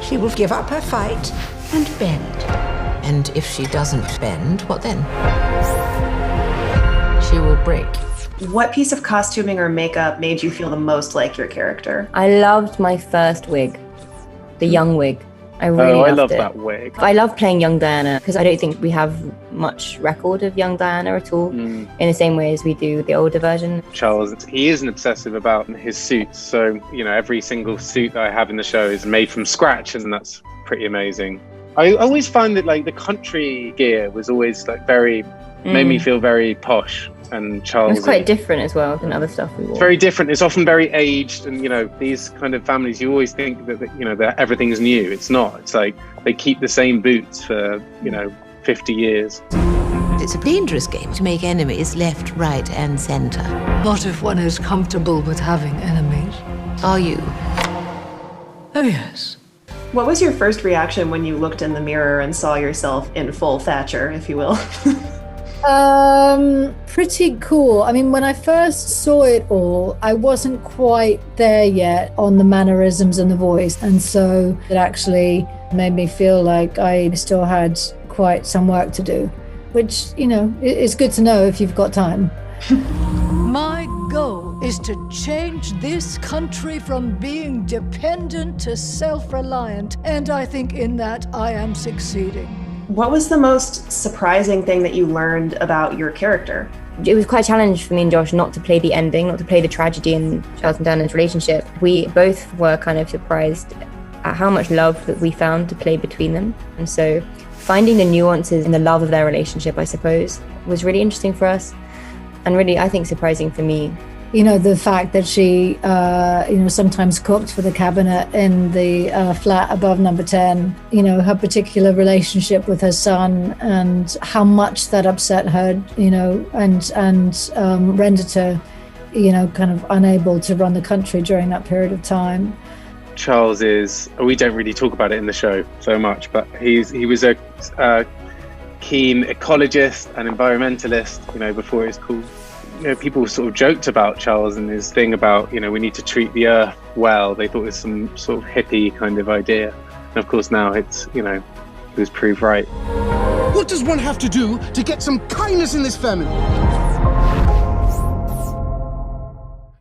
She will give up her fight and bend. And if she doesn't bend, what then? She will break. What piece of costuming or makeup made you feel the most like your character? I loved my first wig, the young wig. I really loved it. I love that wig. I love playing young Diana because I don't think we have much record of young Diana at all in the same way as we do the older version. Charles, he is an obsessive about his suits. So, every single suit that I have in the show is made from scratch, and that's pretty amazing. I always find that the country gear was always made me feel very posh. And Charles, it's quite different as well than other stuff we wore. It's very different. It's often very aged, and these kind of families, you always think that everything is new. It's not. It's like they keep the same boots for 50 years. It's a dangerous game to make enemies left, right, and center. Not if one is comfortable with having enemies. Are you? Oh, yes. What was your first reaction when you looked in the mirror and saw yourself in full Thatcher, if you will? Pretty cool. I mean, when I first saw it all, I wasn't quite there yet on the mannerisms and the voice. And so it actually made me feel like I still had quite some work to do, which, it's good to know if you've got time. My goal is to change this country from being dependent to self-reliant. And I think in that I am succeeding. What was the most surprising thing that you learned about your character? It was quite a challenge for me and Josh not to play the ending, not to play the tragedy in Charles and Diana's relationship. We both were kind of surprised at how much love that we found to play between them. And so finding the nuances in the love of their relationship, I suppose, was really interesting for us. And really, I think, surprising for me. The fact that she, sometimes cooked for the cabinet in the flat above number 10, her particular relationship with her son and how much that upset her, and rendered her, kind of unable to run the country during that period of time. Charles we don't really talk about it in the show so much, but he was a keen ecologist and environmentalist, before it was cool. People sort of joked about Charles and his thing about, we need to treat the earth well. They thought it was some sort of hippie kind of idea. And of course now it was proved right. What does one have to do to get some kindness in this family?